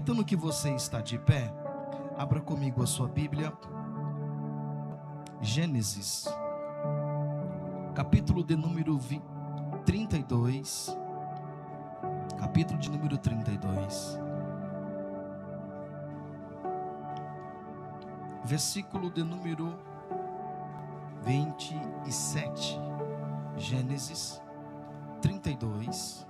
Aproveitando que você está de pé, abra comigo a sua Bíblia. Gênesis, capítulo de número 32. Capítulo de número 32. Versículo de número 27. Gênesis 32.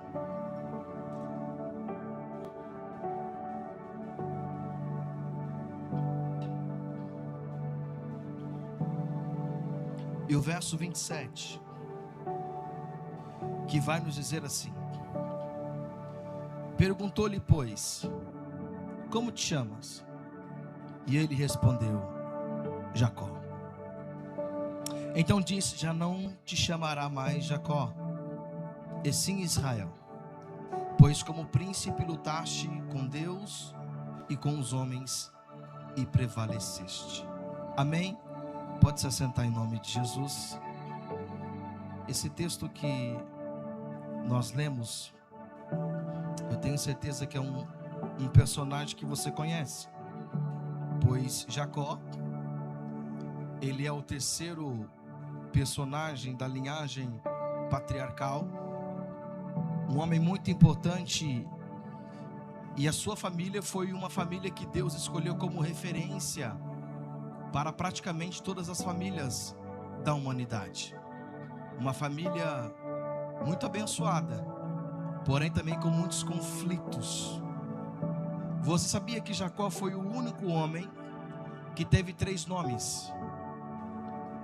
E o verso 27, que vai nos dizer assim: perguntou-lhe, pois, como te chamas? E ele respondeu, Jacó. Então disse, já não te chamará mais Jacó, e sim Israel, pois como príncipe lutaste com Deus e com os homens e prevaleceste. Amém? Pode se assentar em nome de Jesus. Esse texto que nós lemos, eu tenho certeza que é um personagem que você conhece, pois Jacó, ele é o terceiro personagem da linhagem patriarcal, um homem muito importante, e a sua família foi uma família que Deus escolheu como referência para praticamente todas as famílias da humanidade. Uma família muito abençoada, porém também com muitos conflitos. Você sabia que Jacó foi o único homem que teve 3 nomes?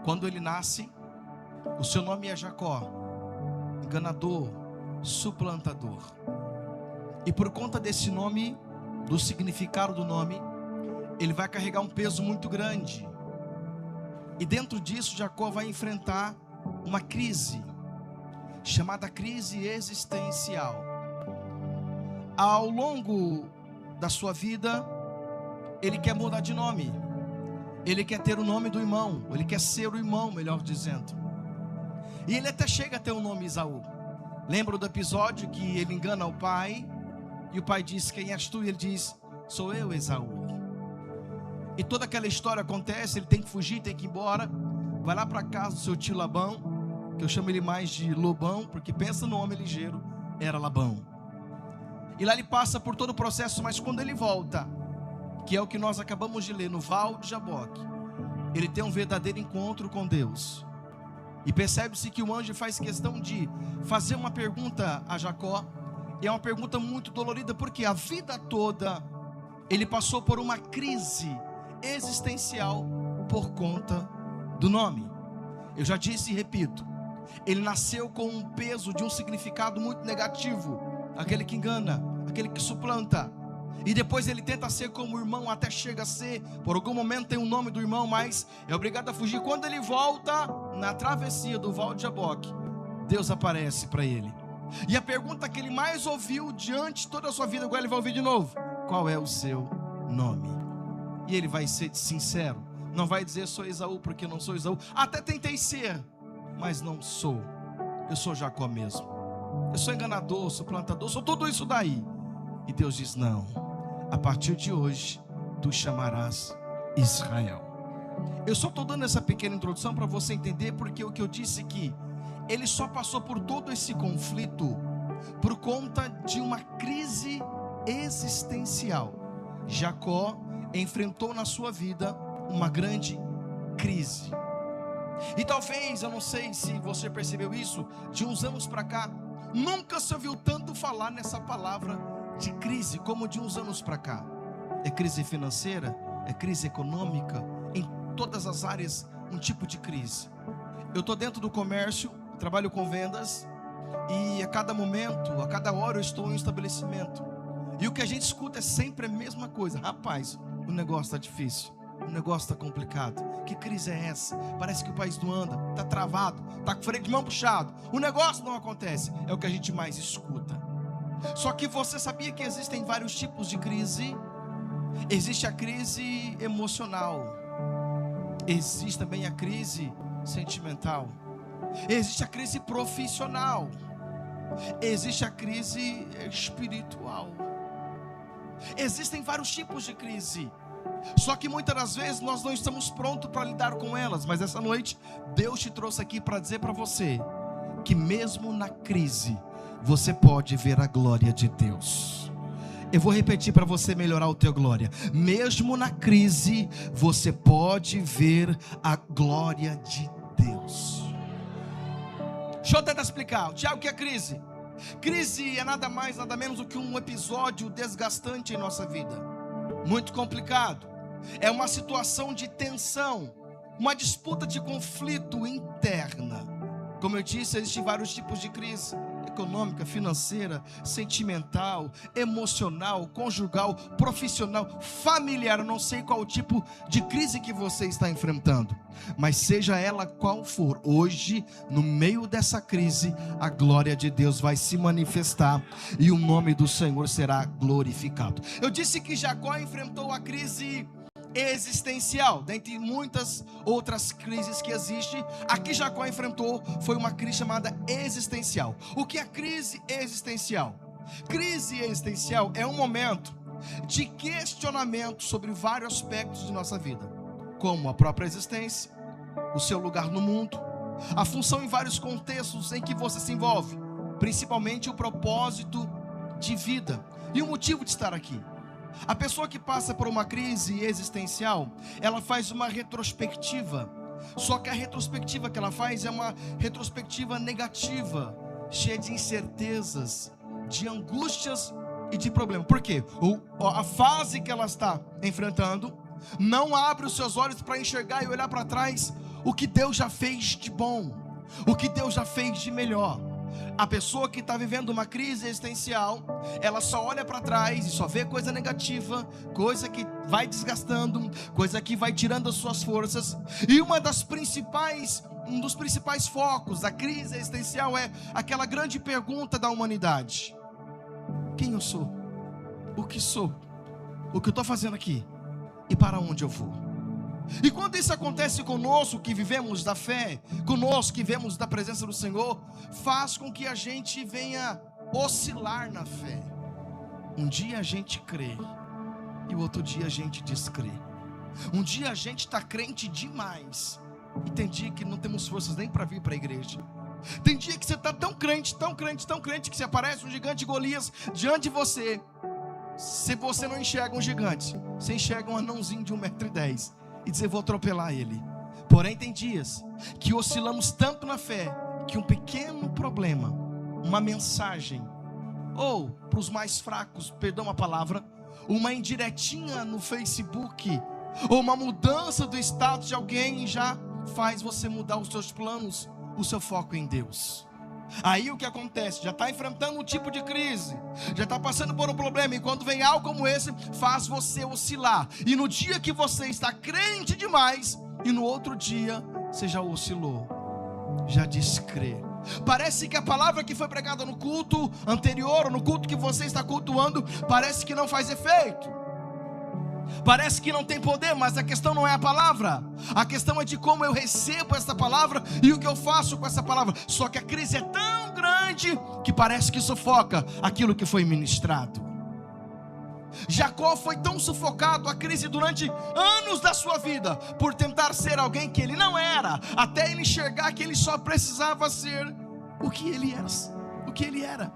Quando ele nasce, o seu nome é Jacó, enganador, suplantador. E por conta desse nome, do significado do nome, ele vai carregar um peso muito grande. E dentro disso, Jacó vai enfrentar uma crise, chamada crise existencial. Ao longo da sua vida, ele quer mudar de nome. Ele quer ter o nome do irmão, ele quer ser o irmão, melhor dizendo. E ele até chega a ter o nome Esaú. Lembra do episódio que ele engana o pai, e o pai diz, quem és tu? E ele diz, sou eu, Esaú. E toda aquela história acontece, ele tem que fugir, tem que ir embora. Vai lá para casa do seu tio Labão, que eu chamo ele mais de Lobão, porque pensa no homem ligeiro, era Labão. E lá ele passa por todo o processo, mas quando ele volta, que é o que nós acabamos de ler no Val de Jaboque, ele tem um verdadeiro encontro com Deus. E percebe-se que o anjo faz questão de fazer uma pergunta a Jacó, e é uma pergunta muito dolorida, porque a vida toda ele passou por uma crise existencial por conta do nome. Eu já disse e repito, ele nasceu com um peso de um significado muito negativo, aquele que engana, aquele que suplanta, e depois ele tenta ser como o irmão, até chega a ser, por algum momento tem o nome do irmão, mas é obrigado a fugir. Quando ele volta na travessia do Val de Jaboque, Deus aparece para ele, e a pergunta que ele mais ouviu diante de toda a sua vida, agora ele vai ouvir de novo: qual é o seu nome? E ele vai ser sincero, não vai dizer sou Esaú, porque não sou Esaú. Até tentei ser, mas não sou. Eu sou Jacó mesmo. Eu sou enganador, sou plantador, sou tudo isso daí. E Deus diz, não, a partir de hoje tu chamarás Israel. Eu só estou dando essa pequena introdução para você entender, porque o que eu disse que ele só passou por todo esse conflito por conta de uma crise existencial. Jacó enfrentou na sua vida uma grande crise. E talvez, eu não sei se você percebeu isso, de uns anos para cá, nunca se ouviu tanto falar nessa palavra de crise como de uns anos para cá. É crise financeira, é crise econômica, em todas as áreas um tipo de crise. Eu estou dentro do comércio, trabalho com vendas, e a cada momento, a cada hora eu estou em um estabelecimento, e o que a gente escuta é sempre a mesma coisa: rapaz, o negócio está difícil, o negócio está complicado. Que crise é essa? Parece que o país não anda, está travado, está com o freio de mão puxado, o negócio não acontece. É o que a gente mais escuta. Só que você sabia que existem vários tipos de crise? Existe a crise emocional, existe também a crise sentimental, existe a crise profissional, existe a crise espiritual. Existem vários tipos de crise, só que muitas das vezes nós não estamos prontos para lidar com elas. Mas essa noite Deus te trouxe aqui para dizer para você que mesmo na crise você pode ver a glória de Deus. Eu vou repetir para você melhorar o teu glória. Mesmo na crise você pode ver a glória de Deus. Deixa eu tentar explicar. Tiago, o que é crise? Crise é nada mais, nada menos do que um episódio desgastante em nossa vida, muito complicado. É uma situação de tensão, uma disputa de conflito interna. Como eu disse, existem vários tipos de crise: econômica, financeira, sentimental, emocional, conjugal, profissional, familiar. Eu não sei qual o tipo de crise que você está enfrentando, mas seja ela qual for, hoje, no meio dessa crise, a glória de Deus vai se manifestar e o nome do Senhor será glorificado. Eu disse que Jacó enfrentou a crise existencial, dentre muitas outras crises que existem. Aqui Jacó enfrentou foi uma crise chamada existencial. O que é crise existencial? Crise existencial é um momento de questionamento sobre vários aspectos de nossa vida, como a própria existência, o seu lugar no mundo, a função em vários contextos em que você se envolve, principalmente o propósito de vida e o motivo de estar aqui. A pessoa que passa por uma crise existencial, ela faz uma retrospectiva. Só que a retrospectiva que ela faz é uma retrospectiva negativa, cheia de incertezas, de angústias e de problemas. Por quê? A fase que ela está enfrentando não abre os seus olhos para enxergar e olhar para trás o que Deus já fez de bom, o que Deus já fez de melhor. A pessoa que está vivendo uma crise existencial, ela só olha para trás e só vê coisa negativa, coisa que vai desgastando, coisa que vai tirando as suas forças. E um dos principais focos da crise existencial é aquela grande pergunta da humanidade: quem eu sou? O que sou? O que eu estou fazendo aqui? E para onde eu vou? E quando isso acontece conosco que vivemos da fé, conosco que vivemos da presença do Senhor, faz com que a gente venha oscilar na fé. Um dia a gente crê e o outro dia a gente descrê. Um dia a gente está crente demais e tem dia que não temos forças nem para vir para a igreja. Tem dia que você está tão crente, tão crente, tão crente, que se aparece um gigante Golias diante de você. Se você não enxerga um gigante, você enxerga um anãozinho de 1,10 m e dizer: vou atropelar ele. Porém tem dias que oscilamos tanto na fé que um pequeno problema, uma mensagem, ou para os mais fracos, perdão a palavra, uma indiretinha no Facebook, ou uma mudança do status de alguém, já faz você mudar os seus planos, o seu foco em Deus. Aí o que acontece? Já está enfrentando um tipo de crise, já está passando por um problema, e quando vem algo como esse, faz você oscilar. E no dia que você está crente demais, e no outro dia você já oscilou, já descrê. Parece que a palavra que foi pregada no culto anterior, ou no culto que você está cultuando, parece que não faz efeito, parece que não tem poder. Mas a questão não é a palavra, a questão é de como eu recebo essa palavra e o que eu faço com essa palavra. Só que a crise é tão grande que parece que sufoca aquilo que foi ministrado. Jacó foi tão sufocado a crise durante anos da sua vida, por tentar ser alguém que ele não era, até ele enxergar que ele só precisava ser o que ele era.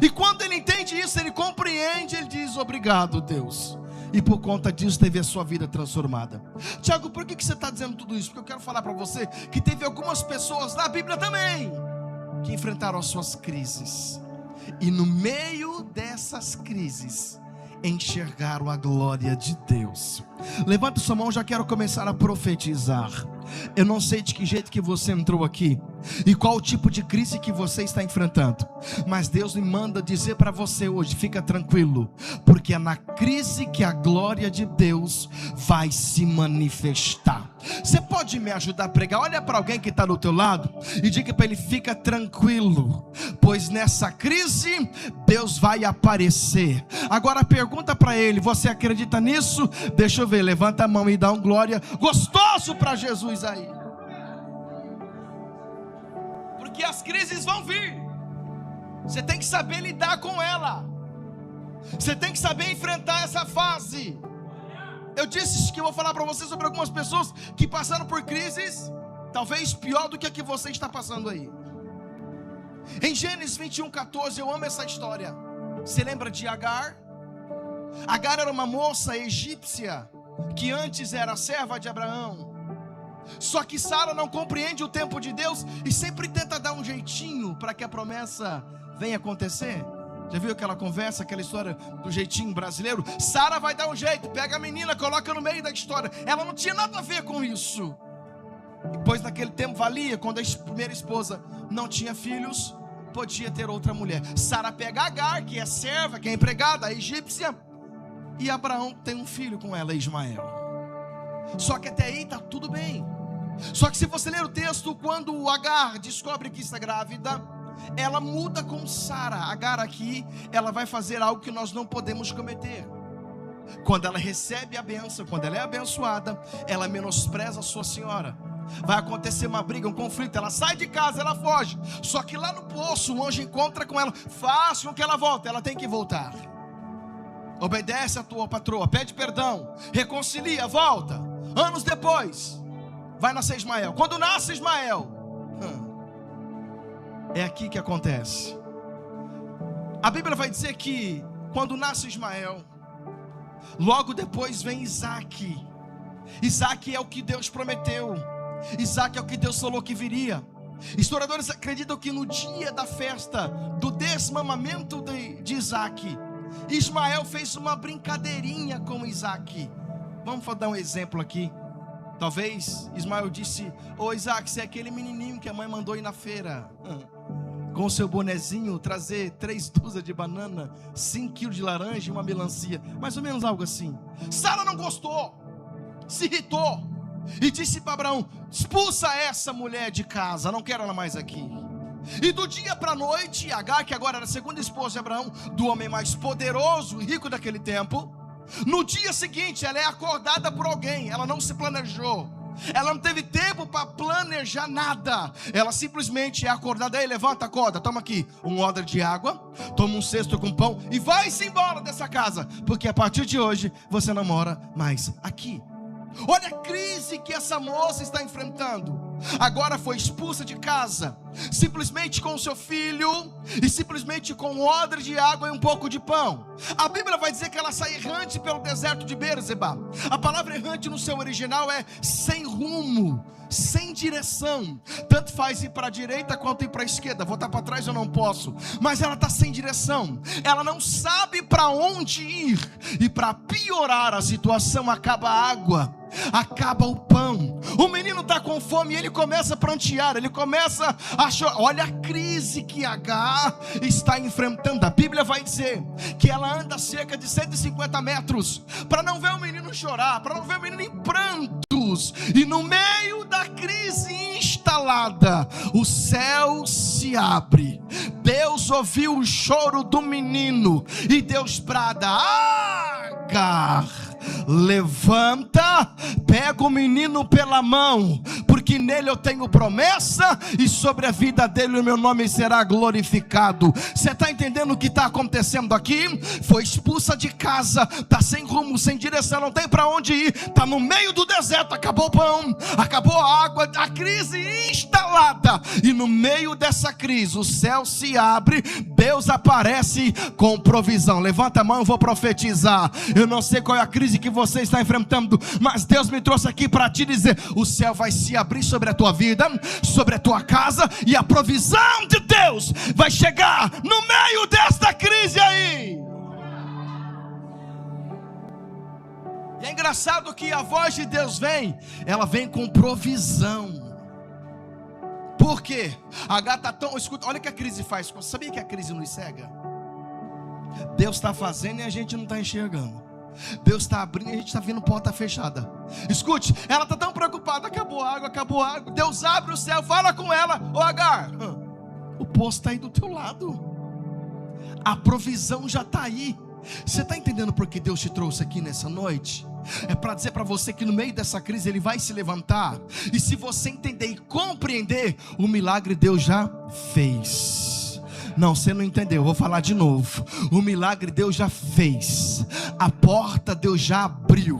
E quando ele entende isso, ele compreende, ele diz: obrigado, Deus. E por conta disso teve a sua vida transformada. Tiago, por que você está dizendo tudo isso? Porque eu quero falar para você que teve algumas pessoas na Bíblia também que enfrentaram as suas crises, e no meio dessas crises enxergaram a glória de Deus. Levanta sua mão, já quero começar a profetizar. Eu não sei de que jeito que você entrou aqui e qual o tipo de crise que você está enfrentando, mas Deus me manda dizer para você hoje: fica tranquilo, porque é na crise que a glória de Deus vai se manifestar. Você pode me ajudar a pregar? Olha para alguém que está do teu lado e diga para ele: fica tranquilo, pois nessa crise Deus vai aparecer. Agora pergunta para ele: você acredita nisso? Deixa eu ver, levanta a mão e dá um glória gostoso para Jesus aí. Porque as crises vão vir, você tem que saber lidar com ela. Você tem que saber enfrentar essa fase. Eu disse que eu vou falar para você sobre algumas pessoas que passaram por crises, talvez pior do que a que você está passando aí. Em Gênesis 21:14, eu amo essa história. Você lembra de Agar? Agar era uma moça egípcia que antes era serva de Abraão. Só que Sara não compreende o tempo de Deus e sempre tenta dar um jeitinho para que a promessa venha acontecer. Já viu aquela conversa, aquela história do jeitinho brasileiro? Sara vai dar um jeito, pega a menina, coloca no meio da história. Ela não tinha nada a ver com isso. Pois naquele tempo valia, quando a primeira esposa não tinha filhos, podia ter outra mulher. Sara pega Agar, que é serva, que é empregada, a egípcia, e Abraão tem um filho com ela, Ismael. Só que até aí está tudo bem. Só que se você ler o texto, quando Agar descobre que está grávida, ela muda com Sara. Agar aqui, ela vai fazer algo que nós não podemos cometer. Quando ela recebe a bênção, quando ela é abençoada, ela menospreza a sua senhora. Vai acontecer uma briga, um conflito. Ela sai de casa, ela foge. Só que lá no poço, o anjo encontra com ela, faz com que ela volte. Ela tem que voltar. Obedece a tua patroa, pede perdão, reconcilia, volta. Anos depois, vai nascer Ismael. Quando nasce Ismael, é aqui que acontece. A Bíblia vai dizer que quando nasce Ismael, logo depois vem Isaque. Isaque é o que Deus prometeu. Isaque é o que Deus falou que viria. Historiadores acreditam que no dia da festa do desmamamento de Isaque, Ismael fez uma brincadeirinha com Isaque. Vamos dar um exemplo aqui. Talvez Ismael disse: ô Isaque, você é aquele menininho que a mãe mandou ir na feira com o seu bonezinho, trazer 3 dúzias de banana, 5 quilos de laranja e uma melancia. Mais ou menos algo assim. Sara não gostou, se irritou e disse para Abraão: expulsa essa mulher de casa, não quero ela mais aqui. E do dia para a noite, Agar, que agora era a segunda esposa de Abraão, do homem mais poderoso e rico daquele tempo, no dia seguinte ela é acordada por alguém. Ela não se planejou, ela não teve tempo para planejar nada. Ela simplesmente é acordada. Ei, levanta, acorda, toma aqui um odre de água, toma um cesto com pão e vai-se embora dessa casa, porque a partir de hoje você não mora mais aqui. Olha a crise que essa moça está enfrentando. Agora foi expulsa de casa, simplesmente com o seu filho, e simplesmente com um odre de água e um pouco de pão. A Bíblia vai dizer que ela sai errante pelo deserto de Beerseba. A palavra errante no seu original é sem rumo, sem direção. Tanto faz ir para a direita quanto ir para a esquerda. Voltar para trás eu não posso. Mas ela está sem direção. Ela não sabe para onde ir. E para piorar a situação, acaba a água, acaba o pão. O menino está com fome e ele começa a prantear, ele começa a chorar. Olha a crise que Agar está enfrentando. A Bíblia vai dizer que ela anda cerca de 150 metros para não ver o menino chorar, para não ver o menino em prantos. E no meio da crise instalada, o céu se abre. Deus ouviu o choro do menino e Deus brada: Agar, levanta, pega o menino pela mão, porque nele eu tenho promessa, e sobre a vida dele o meu nome será glorificado. Você está entendendo o que está acontecendo aqui? Foi expulsa de casa, está sem rumo, sem direção, não tem para onde ir, está no meio do deserto, acabou o pão, acabou a água, a crise instalada. E no meio dessa crise o céu se abre, Deus aparece com provisão. Levanta a mão, eu vou profetizar. Eu não sei qual é a crise que você está enfrentando, mas Deus me trouxe aqui para te dizer: o céu vai se abrir sobre a tua vida, sobre a tua casa, e a provisão de Deus vai chegar no meio desta crise aí. E é engraçado que a voz de Deus vem, ela vem com provisão. Por quê? A gata tão... Escuta, olha o que a crise faz. Sabia que a crise nos cega? Deus está fazendo e a gente não está enxergando. Deus está abrindo e a gente está vendo porta fechada. Escute, ela está tão preocupada: acabou a água, acabou a água. Deus abre o céu, fala com ela: ô Agar, o poço está aí do teu lado, a provisão já está aí. Você está entendendo por que Deus te trouxe aqui nessa noite? É para dizer para você que no meio dessa crise Ele vai se levantar. E se você entender e compreender, o milagre Deus já fez. Não, você não entendeu, eu vou falar de novo. O milagre Deus já fez, a porta Deus já abriu.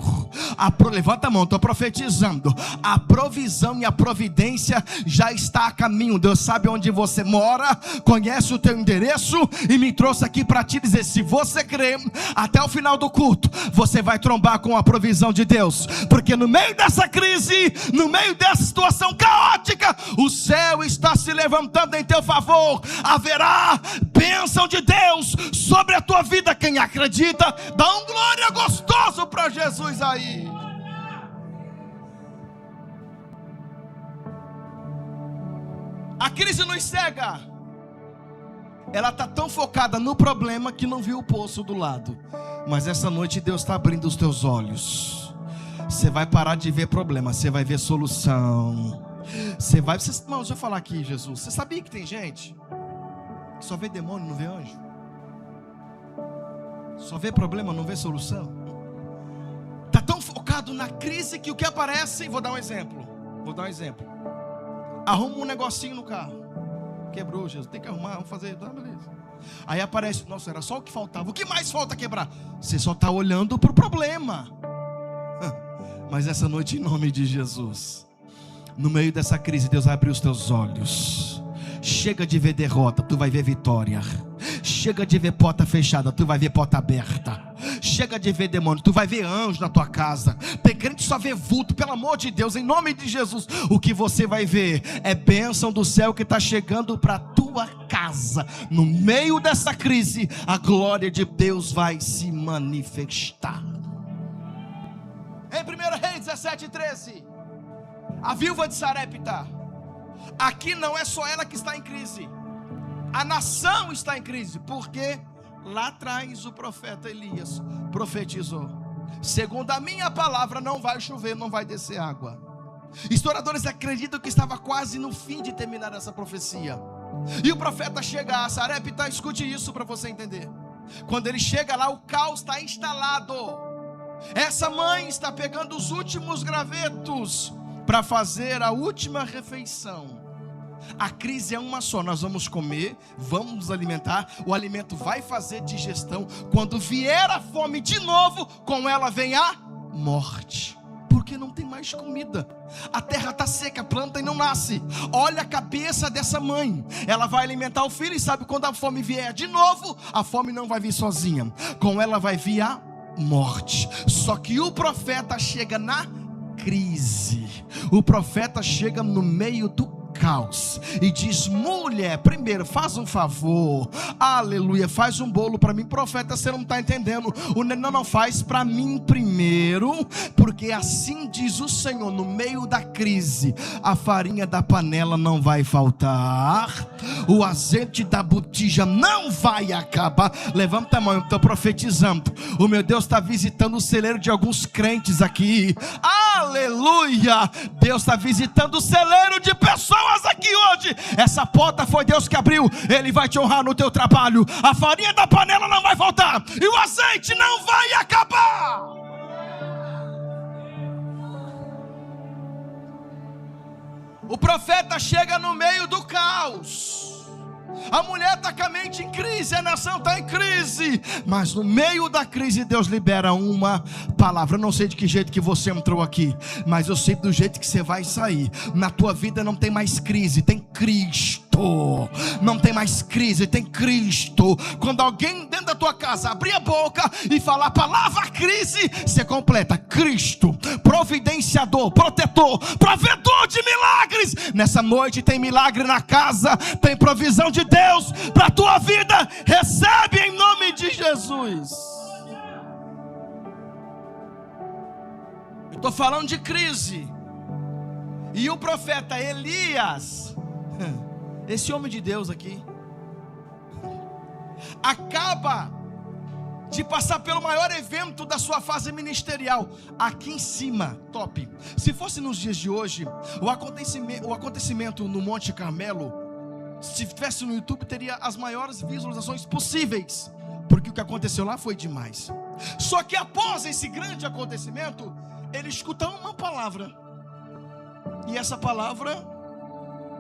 Levanta a mão, estou profetizando. A provisão e a providência já está a caminho. Deus sabe onde você mora, conhece o teu endereço e me trouxe aqui para te dizer: se você crer, até o final do culto você vai trombar com a provisão de Deus, porque no meio dessa crise, no meio dessa situação caótica, o céu está se levantando em teu favor. Haverá bênção de Deus sobre a tua vida. Quem acredita, dá um glória gostoso para Jesus aí. A crise nos cega. Ela está tão focada no problema que não viu o poço do lado. Mas essa noite Deus está abrindo os teus olhos. Você vai parar de ver problema, você vai ver solução. Não, deixa eu falar aqui, Jesus. Você sabia que tem gente que só vê demônio, não vê anjo? Só vê problema, não vê solução? Está tão focado na crise que o que aparece... Vou dar um exemplo. Arruma um negocinho no carro. Quebrou, Jesus, tem que arrumar, vamos fazer, tá, beleza. Aí aparece: nossa, era só o que faltava. O que mais falta quebrar? Você só está olhando para o problema. Mas essa noite, em nome de Jesus, no meio dessa crise, Deus vai abrir os teus olhos. Chega de ver derrota, tu vai ver vitória. Chega de ver porta fechada, tu vai ver porta aberta. Chega de ver demônio, tu vai ver anjo na tua casa. Tem crente só vê vulto, pelo amor de Deus, em nome de Jesus. O que você vai ver é bênção do céu que está chegando para a tua casa. No meio dessa crise, a glória de Deus vai se manifestar. Em 1 Reis 17:13, a viúva de Sarepta. Aqui não é só ela que está em crise, a nação está em crise, porque lá atrás o profeta Elias profetizou: segundo a minha palavra não vai chover, não vai descer água. Historiadores acreditam que estava quase no fim de terminar essa profecia. E o profeta chega a Sarepta, escute isso para você entender. Quando ele chega lá, o caos está instalado. Essa mãe está pegando os últimos gravetos para fazer a última refeição. A crise é uma só: nós vamos comer, vamos nos alimentar, o alimento vai fazer digestão. Quando vier a fome de novo, com ela vem a morte, porque não tem mais comida. A terra está seca, a planta não nasce. Olha a cabeça dessa mãe. Ela vai alimentar o filho e sabe, quando a fome vier de novo, a fome não vai vir sozinha, com ela vai vir a morte. Só que o profeta chega na crise. O profeta chega no meio do caos e diz: mulher, primeiro faz um favor, aleluia, faz um bolo para mim. Profeta, você não está entendendo. Não faz para mim primeiro, porque assim diz o Senhor: no meio da crise, a farinha da panela não vai faltar, o azeite da botija não vai acabar. Levanta a mão, eu estou profetizando. O meu Deus está visitando o celeiro de alguns crentes aqui, aleluia. Deus está visitando o celeiro de pessoas aqui hoje. Essa porta foi Deus que abriu. Ele vai te honrar no teu trabalho. A farinha da panela não vai faltar e o azeite não vai acabar. O profeta chega no meio do caos. A mulher está com a mente em crise, a nação está em crise, mas no meio da crise Deus libera uma palavra. Eu não sei de que jeito que você entrou aqui, mas eu sei do jeito que você vai sair. Na tua vida não tem mais crise, tem Cristo. Não tem mais crise, tem Cristo. Quando alguém dentro da tua casa abrir a boca e falar a palavra crise, você completa: Cristo, providenciador, protetor, provedor de milagres. Nessa noite tem milagre na casa, tem provisão de Deus para a tua vida. Recebe em nome de Jesus. Eu estou falando de crise. E o profeta Elias, esse homem de Deus aqui, acaba de passar pelo maior evento da sua fase ministerial. Aqui em cima, top. Se fosse nos dias de hoje, o acontecimento no Monte Carmelo, se tivesse no YouTube, teria as maiores visualizações possíveis, porque o que aconteceu lá foi demais. Só que após esse grande acontecimento, ele escuta uma palavra, e essa palavra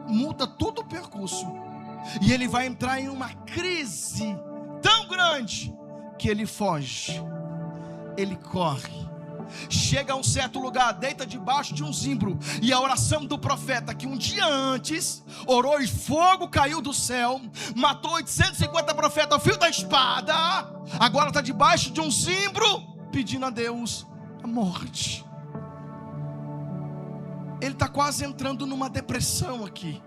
muda todo o percurso. E ele vai entrar em uma crise tão grande que ele foge, ele corre. Chega a um certo lugar, deita debaixo de um zimbro. E a oração do profeta, que um dia antes orou e fogo caiu do céu, matou 850 profetas ao fio da espada, agora está debaixo de um zimbro, pedindo a Deus a morte. Ele está quase entrando numa depressão aqui.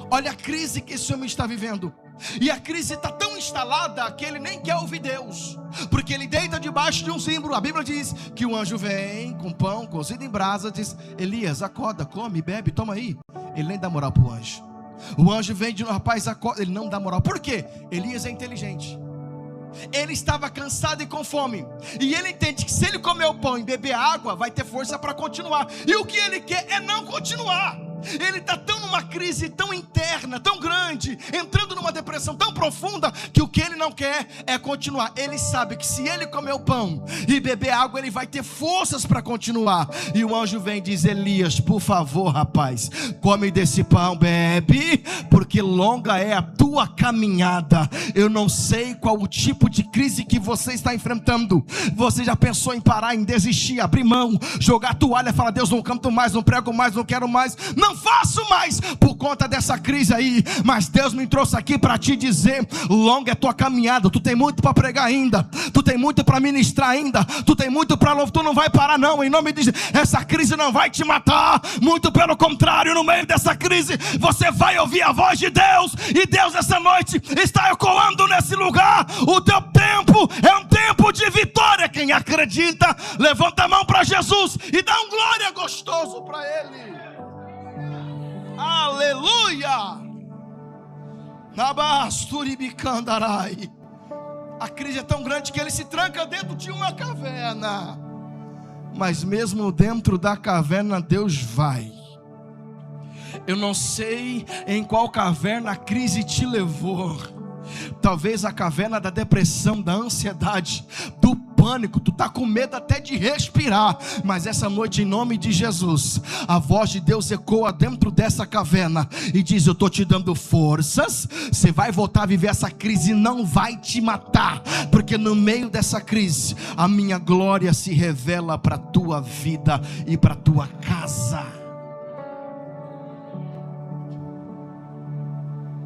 Olha a crise que esse homem está vivendo. E a crise está tão instalada que ele nem quer ouvir Deus, porque ele deita debaixo de um zimbro. A Bíblia diz que o anjo vem com pão cozido em brasa, diz: Elias, acorda, come, bebe, toma aí. Ele nem dá moral para o anjo. O anjo vem de novo: rapaz, acorda. Ele não dá moral. Por quê? Elias é inteligente. Ele estava cansado e com fome, e ele entende que se ele comer o pão e beber água, vai ter força para continuar. E o que ele quer é não continuar. Ele está tão numa crise tão interna, tão grande, entrando numa depressão tão profunda, que o que ele não quer é continuar. Ele sabe que se ele comer o pão e beber água, ele vai ter forças para continuar. E o anjo vem e diz: Elias, por favor, rapaz, come desse pão, bebe, porque longa é a tua caminhada. Eu não sei qual o tipo de crise que você está enfrentando. Você já pensou em parar, em desistir, abrir mão, jogar a toalha, falar: Deus, não canto mais, não prego mais, não quero mais, não faço mais por conta dessa crise aí. Mas Deus me trouxe aqui para te dizer: longa é tua caminhada. Tu tem muito para pregar ainda, tu tem muito para ministrar ainda, tu tem muito para louvar. Tu não vai parar não, em nome de Jesus. Essa crise não vai te matar, muito pelo contrário. No meio dessa crise você vai ouvir a voz de Deus, e Deus essa noite está ecoando nesse lugar. O teu tempo é um tempo de vitória. Quem acredita, levanta a mão para Jesus e dá um glória gostoso para Ele. Aleluia! A crise é tão grande que ele se tranca dentro de uma caverna. Mas mesmo dentro da caverna, Deus vai. Eu não sei em qual caverna a crise te levou. Talvez a caverna da depressão, da ansiedade, do pânico. Tu está com medo até de respirar. Mas essa noite, em nome de Jesus, a voz de Deus ecoa dentro dessa caverna e diz: eu estou te dando forças. Você vai voltar a viver essa crise, não vai te matar, porque no meio dessa crise a minha glória se revela para a tua vida e para a tua casa.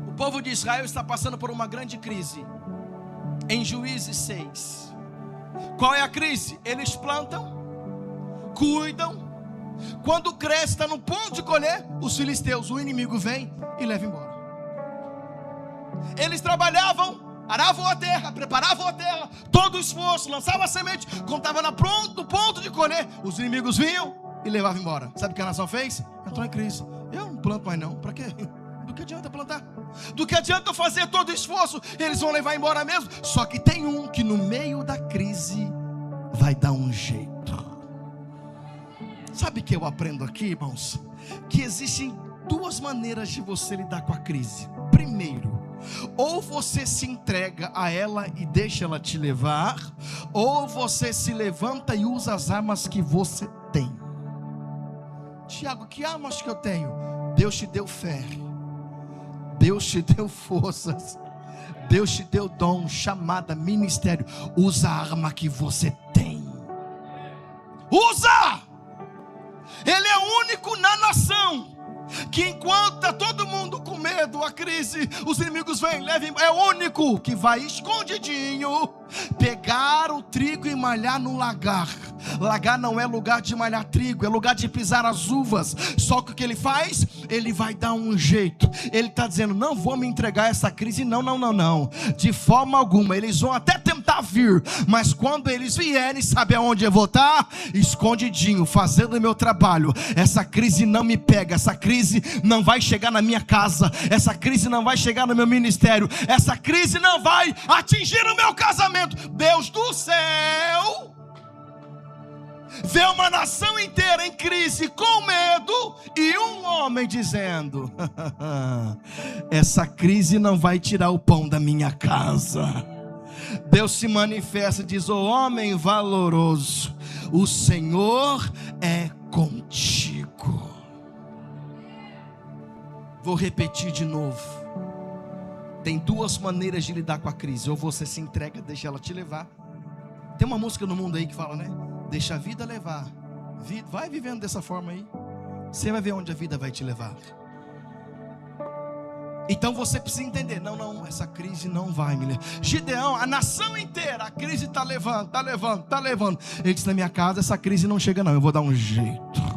O povo de Israel está passando por uma grande crise. Em Juízes 6, qual é a crise? Eles plantam, cuidam, quando cresce, está no ponto de colher, os filisteus, o inimigo vem e leva embora. Eles trabalhavam, aravam a terra, preparavam a terra, todo o esforço, lançavam a semente, quando estava no ponto de colher, os inimigos vinham e levavam embora. Sabe o que a nação fez? Entrou em crise. Eu não planto mais não, para quê? Do que adianta plantar? Do que adianta eu fazer todo o esforço? Eles vão levar embora mesmo. Só que tem um que no meio da crise vai dar um jeito. Sabe o que eu aprendo aqui, irmãos? Que existem duas maneiras de você lidar com a crise. Primeiro, ou você se entrega a ela e deixa ela te levar, ou você se levanta e usa as armas que você tem. Tiago, que armas que eu tenho? Deus te deu fé, Deus te deu forças, Deus te deu dom, chamada, ministério. Usa a arma que você tem. Usa! Ele é o único na nação que enquanto está todo mundo com medo, a crise, os inimigos vêm, levam, é o único que vai escondidinho pegar o trigo e malhar no lagar. Lagar não é lugar de malhar trigo, é lugar de pisar as uvas. Só que o que ele faz? Ele vai dar um jeito. Ele está dizendo: não vou me entregar a essa crise, não, de forma alguma. Eles vão até tentar vir, mas quando eles vierem, sabe aonde eu vou estar? Escondidinho, fazendo o meu trabalho. Essa crise não me pega, essa crise não vai chegar na minha casa, essa crise não vai chegar no meu ministério, essa crise não vai atingir o meu casamento. Deus do céu vê uma nação inteira em crise, com medo, e um homem dizendo: essa crise não vai tirar o pão da minha casa. Deus se manifesta e diz: ô homem valoroso, o Senhor é contigo. Vou repetir de novo. Tem duas maneiras de lidar com a crise: ou você se entrega, deixa ela te levar. Tem uma música no mundo aí que fala, né? Deixa a vida levar. Vai vivendo dessa forma aí, você vai ver onde a vida vai te levar. Então você precisa entender: não, essa crise não vai me levar. Gideão, a nação inteira, a crise está levando. Ele disse: na minha casa essa crise não chega não, eu vou dar um jeito.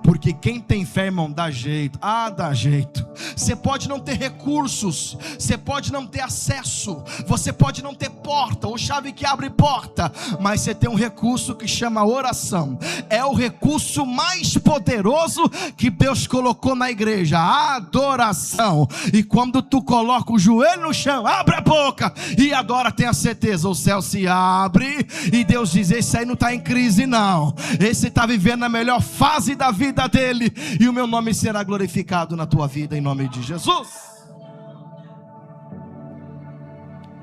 Porque quem tem fé, irmão, dá jeito. Dá jeito. Você pode não ter recursos, você pode não ter acesso, você pode não ter porta ou chave que abre porta, mas você tem um recurso que chama oração. É o recurso mais poderoso que Deus colocou na igreja, a adoração. E quando tu coloca o joelho no chão, abre a boca e adora, tenha certeza, o céu se abre e Deus diz: esse aí não está em crise não, esse está vivendo a melhor fase da vida dele, e o meu nome será glorificado na tua vida, em nome de Jesus.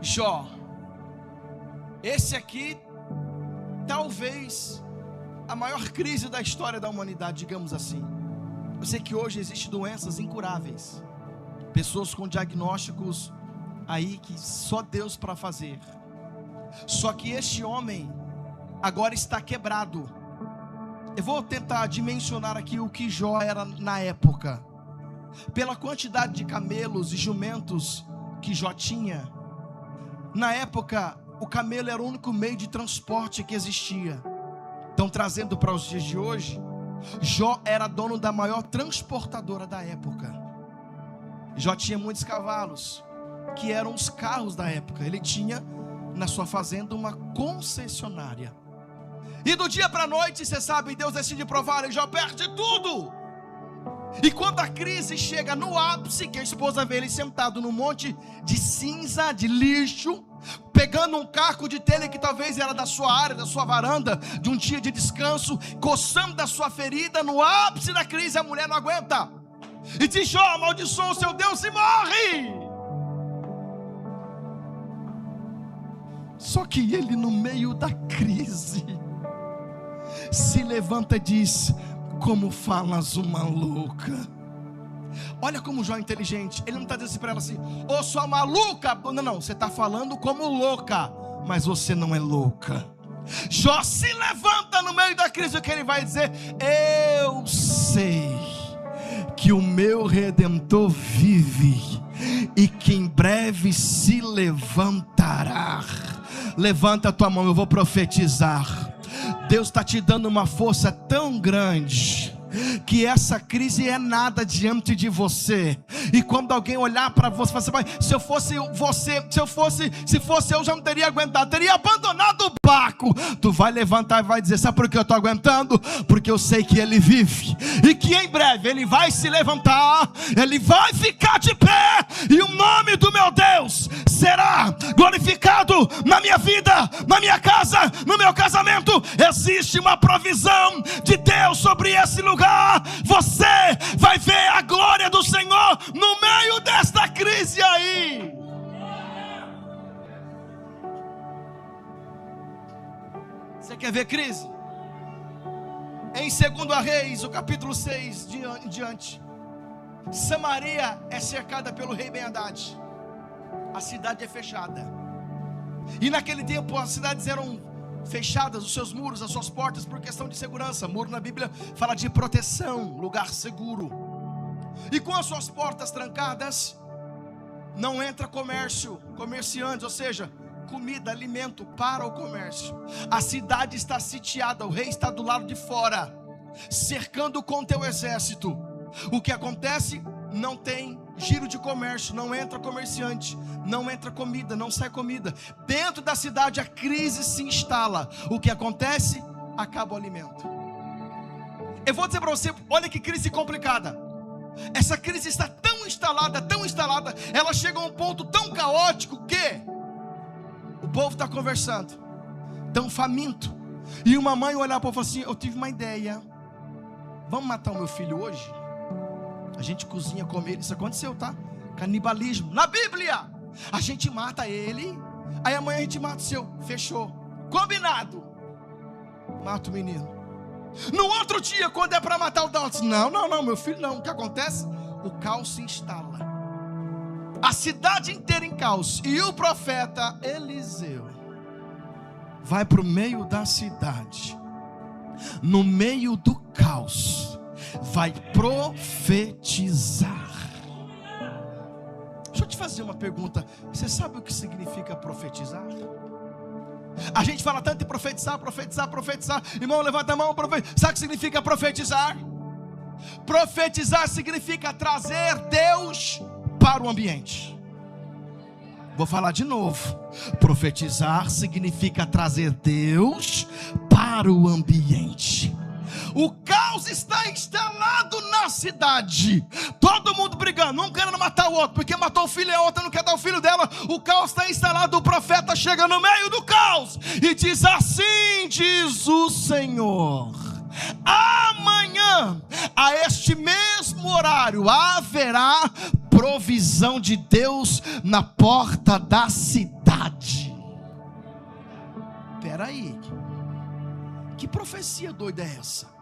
Jó, esse aqui talvez a maior crise da história da humanidade, digamos assim. Eu sei que hoje existem doenças incuráveis, pessoas com diagnósticos aí que só Deus para fazer. Só que este homem agora está quebrado. Eu vou tentar dimensionar aqui o que Jó era na época. Pela quantidade de camelos e jumentos que Jó tinha, na época o camelo era o único meio de transporte que existia. Então, trazendo para os dias de hoje, Jó era dono da maior transportadora da época. Jó tinha muitos cavalos, que eram os carros da época. Ele tinha na sua fazenda uma concessionária. E do dia para a noite, você sabe, Deus decide provar, e Jó perde tudo. E quando a crise chega no ápice, que a esposa vê ele sentado num monte de cinza, de lixo, pegando um caco de telha que talvez era da sua área, da sua varanda, de um dia de descanso, coçando da sua ferida, no ápice da crise, a mulher não aguenta e diz: Jó, amaldiçoa o seu Deus e morre. Só que ele, no meio da crise, se levanta e diz: como falas uma louca. Olha como Jó é inteligente. Ele não está dizendo para ela assim: ô sua maluca. Não, você está falando como louca, mas você não é louca. Jó se levanta no meio da crise. O que ele vai dizer? Eu sei que o meu Redentor vive e que em breve se levantará. Levanta a tua mão, eu vou profetizar. Deus está te dando uma força tão grande que essa crise é nada diante de você. E quando alguém olhar para você, você vai: se eu fosse você, se fosse eu, já não teria aguentado, teria abandonado o barco. Tu vai levantar e vai dizer: sabe por que eu estou aguentando? Porque eu sei que Ele vive e que em breve Ele vai se levantar, Ele vai ficar de pé, e o nome do meu Deus será glorificado na minha vida, na minha casa, no meu casamento. Existe uma provisão de Deus sobre esse lugar. Você vai ver a glória do Senhor no meio desta crise aí. Você quer ver crise? Em 2 Reis, o capítulo 6 em diante, Samaria é cercada pelo rei Ben-Hadad. A cidade é fechada. E naquele tempo as cidades eram fechadas, os seus muros, as suas portas, por questão de segurança. Muro na Bíblia fala de proteção, lugar seguro. E com as suas portas trancadas, não entra comerciantes, ou seja, comida, alimento para o comércio. A cidade está sitiada, o rei está do lado de fora, cercando com teu exército. O que acontece? Não tem giro de comércio, não entra comerciante, não entra comida, não sai comida. Dentro da cidade a crise se instala. O que acontece? Acaba o alimento. Eu vou dizer para você, olha que crise complicada. Essa crise está tão instalada, ela chega a um ponto tão caótico que o povo está conversando, tão faminto, e uma mãe olhar para o povo assim: eu tive uma ideia, vamos matar o meu filho hoje? A gente cozinha, come ele. Isso aconteceu, tá? Canibalismo, na Bíblia. A gente mata ele, aí amanhã a gente mata o seu. Fechou, combinado. Mata o menino. No outro dia, quando é para matar o Dalton, não, meu filho não. O que acontece? O caos se instala. a cidade inteira em caos, e o profeta Eliseu vai para o meio da cidade, no meio do caos, vai profetizar. Deixa eu te fazer uma pergunta: você sabe o que significa profetizar? A gente fala tanto em profetizar, profetizar, profetizar. Irmão, levanta a mão, sabe o que significa profetizar? Profetizar significa trazer Deus para o ambiente. Vou falar de novo. Profetizar significa trazer Deus para o ambiente. O caos está instalado na cidade, todo mundo brigando, um querendo matar o outro, porque matou o filho e a outra não quer dar o filho dela. O caos está instalado, o profeta chega no meio do caos e diz: assim diz o Senhor, amanhã, a este mesmo horário, haverá provisão de Deus na porta da cidade. Espera aí, que profecia doida é essa?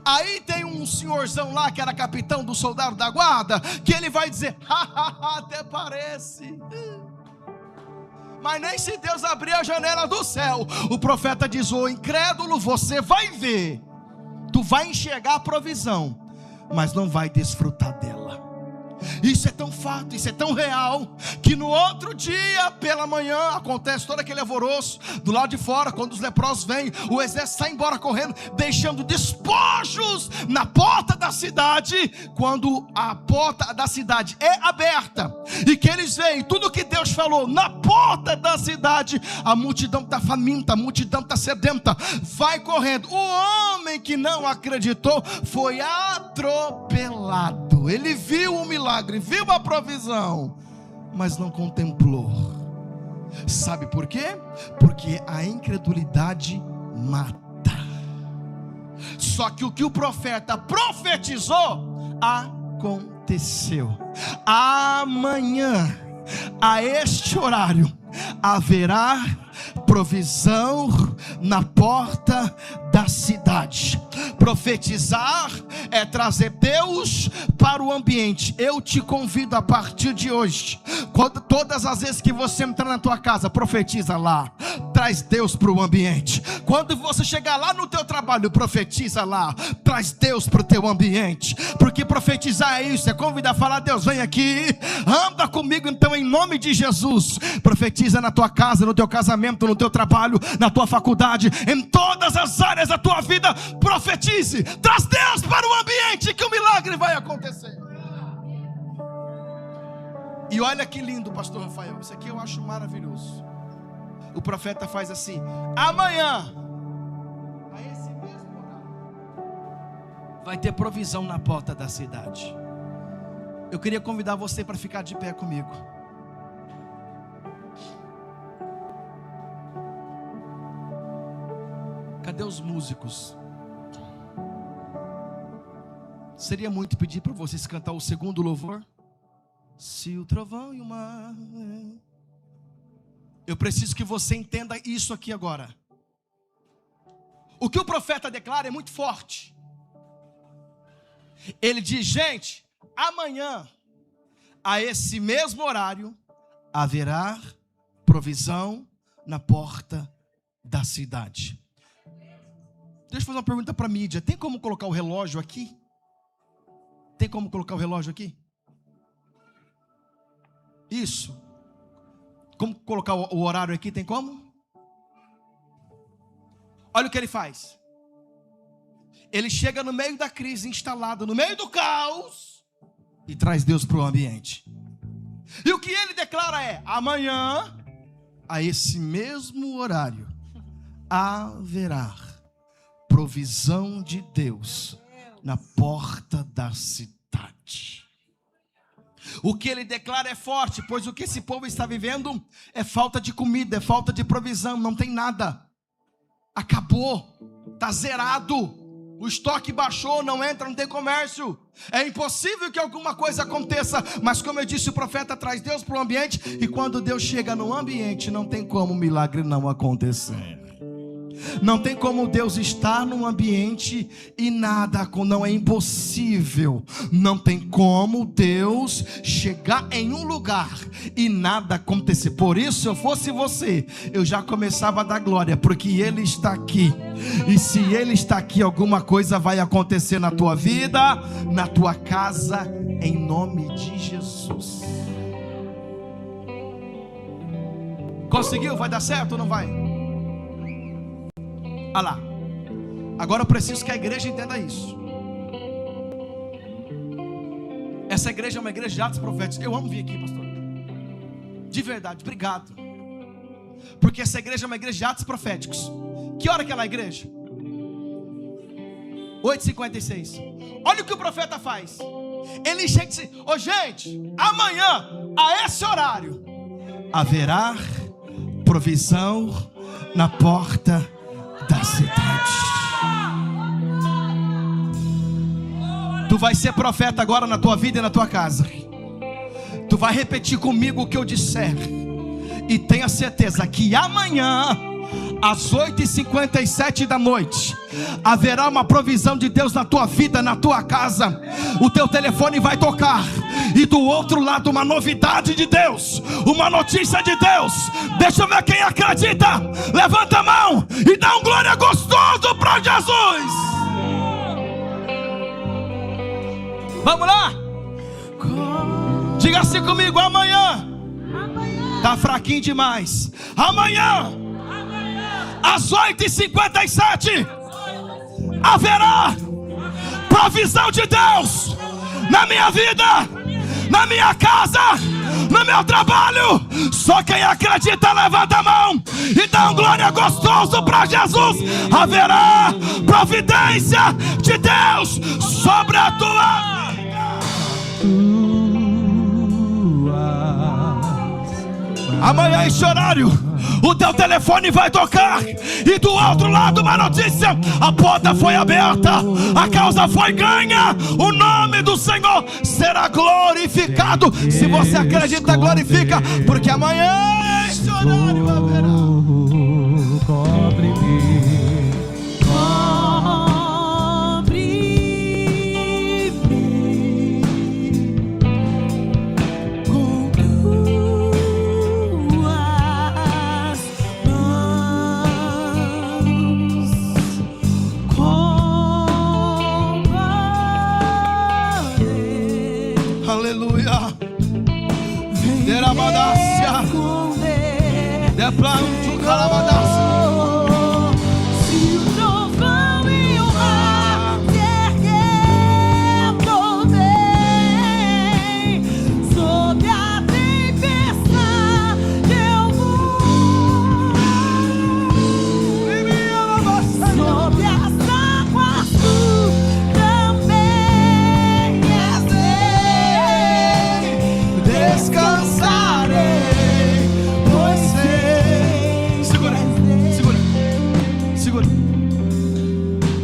Aí tem um senhorzão lá que era capitão do soldado da guarda, que ele vai dizer: até parece, mas nem se Deus abrir a janela do céu. O profeta diz: ô incrédulo, você vai ver, tu vai enxergar a provisão, mas não vai desfrutar dela. Isso é tão fato, isso é tão real, que no outro dia, pela manhã, acontece todo aquele alvoroço do lado de fora. Quando os leprosos vêm, o exército sai embora correndo, deixando despojos na porta da cidade. Quando a porta da cidade é aberta, e que eles veem tudo que Deus falou na porta da cidade, a multidão está faminta, a multidão está sedenta, vai correndo. O homem que não acreditou foi atropelado. Ele viu o milagre, viu a provisão, mas não contemplou. Sabe por quê? Porque a incredulidade mata. Só que o que o profeta profetizou aconteceu. Amanhã, a este horário, haverá provisão na porta da cidade. Profetizar é trazer Deus para o ambiente. Eu te convido a partir de hoje, todas as vezes que você entrar na tua casa, profetiza lá, traz Deus para o ambiente. Quando você chegar lá no teu trabalho, profetiza lá, traz Deus para o teu ambiente. Porque profetizar é isso, é convidar a falar: Deus, vem aqui, anda comigo então em nome de Jesus. Profetiza na tua casa, no teu casamento, no teu trabalho, na tua faculdade, em todas as áreas da tua vida. Profetize, traz Deus para o ambiente, que o milagre vai acontecer. E olha que lindo, pastor Rafael, isso aqui eu acho maravilhoso. O profeta faz assim: amanhã, a esse mesmo horário, vai ter provisão na porta da cidade. Eu queria convidar você para ficar de pé comigo. Cadê os músicos? Seria muito pedir para vocês cantar o segundo louvor. Se o trovão e o mar. Eu preciso que você entenda isso aqui agora. O que o profeta declara é muito forte. Ele diz: gente, amanhã, a esse mesmo horário, haverá provisão na porta da cidade. Deixa eu fazer uma pergunta para a mídia: tem como colocar o relógio aqui? Tem como colocar o relógio aqui? Isso. Como colocar o horário aqui? Tem como? Olha o que ele faz. Ele chega no meio da crise, instalado no meio do caos, e traz Deus para o ambiente. E o que ele declara é: amanhã, a esse mesmo horário, haverá provisão de Deus na porta da cidade. O que ele declara é forte, pois o que esse povo está vivendo é falta de comida, é falta de provisão, não tem nada, acabou, está zerado, o estoque baixou, não entra, não tem comércio, é impossível que alguma coisa aconteça. Mas como eu disse, o profeta traz Deus para o ambiente, e quando Deus chega no ambiente, não tem como o milagre não acontecer. Não tem como Deus estar num ambiente e nada, não é impossível. Não tem como Deus chegar em um lugar e nada acontecer. Por isso, se eu fosse você, eu já começava a dar glória, porque Ele está aqui. E se Ele está aqui, alguma coisa vai acontecer na tua vida, na tua casa, em nome de Jesus. Conseguiu? Vai dar certo ou não vai? Olha lá. Agora eu preciso que a igreja entenda isso. Essa igreja é uma igreja de atos proféticos. Eu amo vir aqui, pastor. De verdade, obrigado. Porque essa igreja é uma igreja de atos proféticos. Que hora que ela é a igreja? 8h56. Olha o que o profeta faz. Ele chega e diz: ô gente, amanhã, a esse horário, haverá provisão na porta da cidade. Tu vai ser profeta agora na tua vida e na tua casa. Tu vai repetir comigo o que eu disser. E tenha certeza que amanhã, às 8h57 da noite, haverá uma provisão de Deus na tua vida, na tua casa. O teu telefone vai tocar, e do outro lado uma novidade de Deus, uma notícia de Deus. Deixa eu ver quem acredita. Levanta a mão e dá um glória gostoso para Jesus. Vamos lá. Diga assim comigo: amanhã. Tá fraquinho demais. Amanhã, às 8h57, haverá provisão de Deus na minha vida, na minha casa, no meu trabalho. Só quem acredita levanta a mão e dá um glória gostoso para Jesus. Haverá providência de Deus sobre a tua vida. Amanhã, esse horário, o teu telefone vai tocar, e do outro lado uma notícia: a porta foi aberta, a causa foi ganha, o nome do Senhor será glorificado. Se você acredita, glorifica, porque amanhã, esse horário, haverá. Aleluia. Derabadácia. Deplanto calabadácia. Se o trovão e o mar se erguendo vem sob a tempestade, eu vou sob as águas, tu também és rei. Descansarei